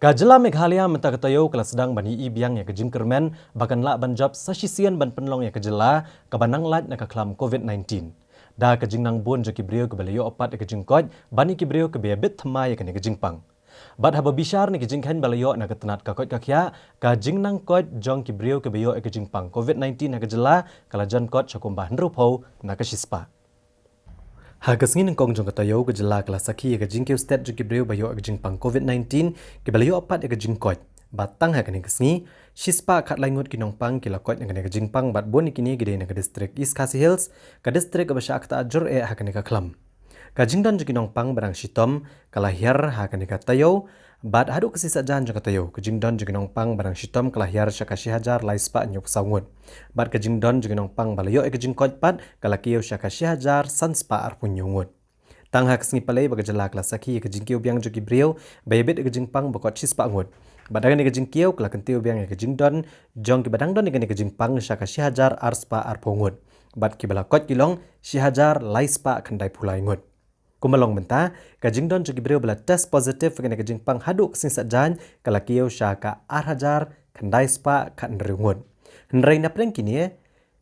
Kajela Meghalaya mentah ketayo kala sedang bani ibiang ya kejing kermen bahkan la banjab sasisian ban penlong ya kejela kabanang lat na kaklam COVID-19. Da kejing nang bun jo kibrio ke balayo opat ya kejing koj bani kibrio ke bebet thema ya kene kejing pang. Bad haba bishar ni kejing kan balayo na ketenat kakoj kakya kajing nang koj jong kibrio ke bayo ya kejing pang COVID-19 ya kejela kala jan koj chakumbah nrupho na kashispa. Hagasngin ng kong jong katayo gejela kala saki ya kejing keu stat jo kibreu bayo kejing pang COVID-19 ke balayo apat ya kejing koj batang ha kene kesngi shispa khat laingut kinong pang kila koj ngene kejing pang bat bon kini gede na ke district East Khasi Hills ka district abasha akta ajur e ha kene ka klam kajing dan jo kinong pang barang shitom kala hiar ha kene katayo bat hadu kesisa jan jo katayo kejing don jo kinong pang barang shitom kala hiar syakashi hajar laispa nyuk saungut bat kejing don jo kinong pang balayo e kejing koj pat kala kiyo syakashi hajar sanspa arpun nyungut tang ha kesngi palai baga jela kala saki e kejing kiyo biang jo kibriyo bayabet e kejing pang bakot chispa ngut badagan e kejing kiyo kala kentio biang e kejing don jong ki badang don e kejing pang syakashi hajar arspa arpungut bat ki bala koj kilong shi hajar laispa khandai pulai ngut kumalong benta kajing don jo kibriyo bala test positive kene kejing pang haduk sing sajan kala kiyo syaka hajar khandai spa khan rungut nrai na preng kini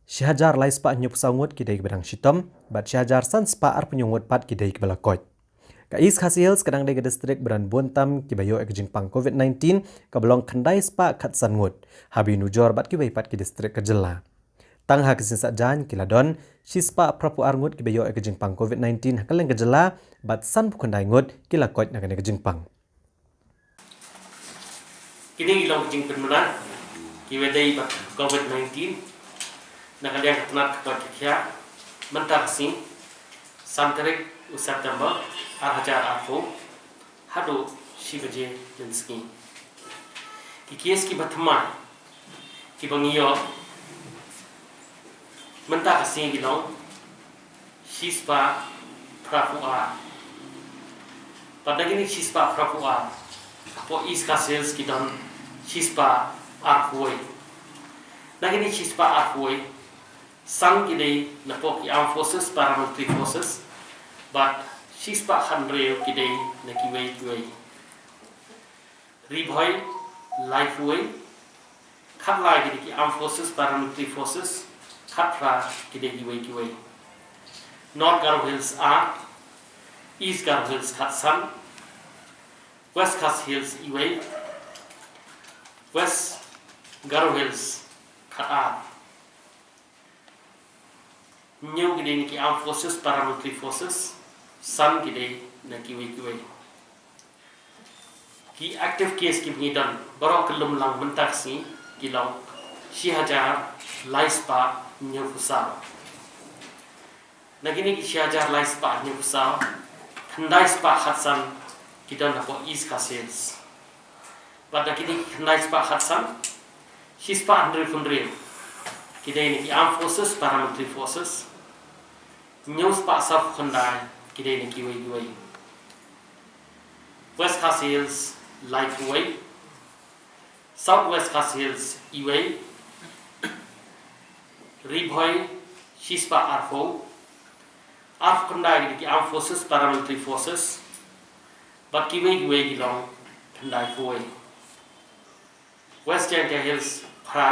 Syahajar lai spa nyup saungut kidai ke badang shitom, bat syahajar san spa ar penyungut pat kidai ke bala koj. Ka East Khasi Hills kadang dai ke distrik beran buntam ki bayo ek jingpang COVID-19 ka belong khandai spa khat sangut. Habi nujor bat ki bai pat ki distrik ke jela. Tang ha kisin jan kiladon si spa prapu arngut ki bayo ek jingpang COVID-19 hakaleng ke jela bat san pukandai ngut kila koj na ke jingpang. Kini ilong jing penmena ki wedai bat COVID-19 nakalian ketenat kepada kia mentah sing santerik September arhajar arfo hadu shibaje lenski kikies ki batma ki bangiyo mentah sing gilong shispa prapua pada gini shispa prapua po iskasels ki don shispa arfoi nagini shispa arfoi sang kidei napok armed forces paramilitary forces but shispa handreo kidei na kiwei ribhoi life way khatla kidei ki armed forces paramilitary forces khatra kidei kiwei North Garo Hills are East Garo Hills khatsan West Khasi Hills iwei West Garo Hills khat New gede ki armed forces paramilitary forces san gede na kiwi ki active case ki bnidan baro kelum lang mentak si kilau shi hajar laispa new fusa nagini ki shi hajar laispa new fusa thandai spa khatsan kidan na East Khasi Hills pada kini thandai spa khatsan shi spa 100 kidai ni ki armed forces paramilitary forces news pa saf khandai kidai ni kiwei West Khasi Hills life way South West Khasi Hills iwei ribhoi shispa arfo khandai ki armed forces paramilitary forces but kiwei gilong khandai foi West Jaintia Hills pra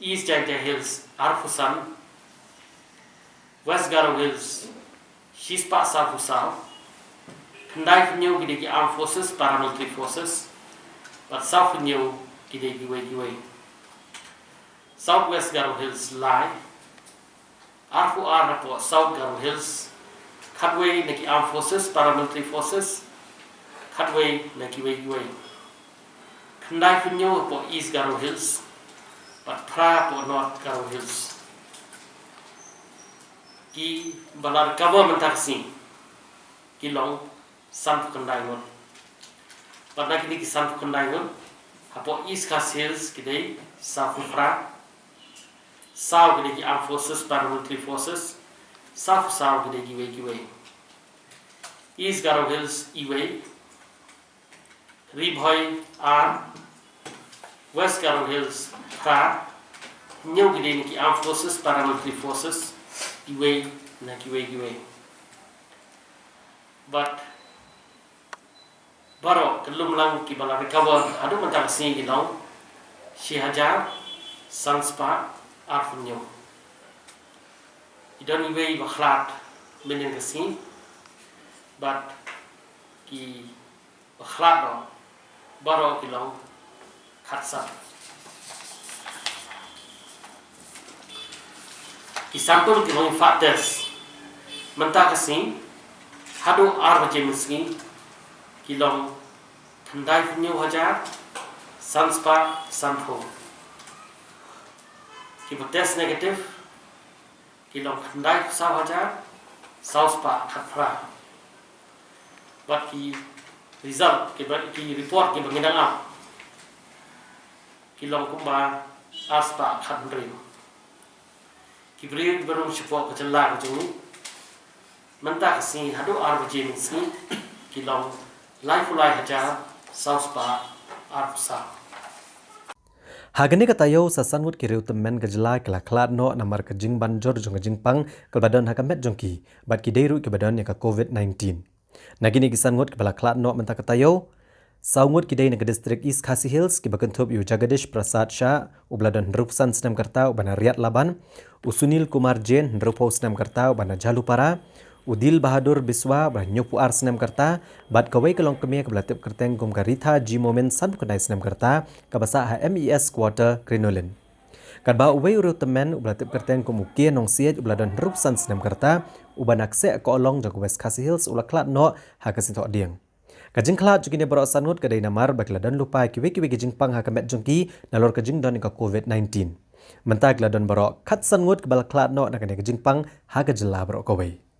East Jaintia Hills arfusan West Garo Hills shispa sarfusal khandai fnyo gide ki armed forces paramilitary forces but south fnyo gide giwei Southwest Garo Hills lie arfu arpo South Garo Hills khatway neki armed forces paramilitary forces khatway neki giwei khandai fnyo po East Garo Hills but pra po North Garo Hills ki balar government taksi kilong san khandai ngon pada kini ki san khandai ngon hapo East Khasi Hills kidei safufra saw kidei ki armed forces paramilitary forces saw kidei giwei East Garo Hills iwei ribhoi ar West Garo Hills pra new kidei ki armed forces paramilitary forces iwei na kiwei but Baro kelum lang ki bala recover adu mentang sing gilong si hajar sanspa arfunyo. Idon iwe bakhlat menen kasi but ki bakhlat do baro kilong khatsa. Ki sampul kilong fates mentang kasi hadu arbaje meski kilong tandai punyo hajar sanspa sanfo ki test negative kilong tandai sa hajar sauspa khatfra but ki result ki report ki bangidang am kilong kumba aspa khatri ki beri baru support ke celah ke jeni mentah kasi hadu arbaje meski kilong life hajar sauspa arpsa. Hagani katayo sa sangut kiriu temen kejela kelaklat no namar kejing banjor jong kejing pang kelbadan hakamet jongki bat kideiru kebadan yang ke COVID-19. Nagini kisangut kelaklat no mentah katayo saungut kidei ke distrik East Khasi Hills kibakentup yu Jagadish Prasad Shah ubladan Rupsan Senam Karta ubana Riyad Laban Usunil Kumar Jain Rupo Senam Karta ubana Jalupara Udil Bahadur Biswa Nyupu Ar Senam Karta bat kawai kelong kemia kebelatip kerteng gom karita G Moment San Kedai Senam Karta kabasa HMES Quarter Krinolin. Kadba uwei uru temen ubelatip kerteng gom ukie nong siet ubladan Rupsan Senam Karta uban akse ko olong jago West Khasi Hills ulaklat no hakasintok dieng. Kajing klat jugine borok sanut kedai namar bakladan lupa kiwe-kiwe kajing pang hakamet jongki nalor kajing don ka COVID-19. Mentag ladon borok kat sanut kebal klat no nakane kajing pang hakajela borok kawai.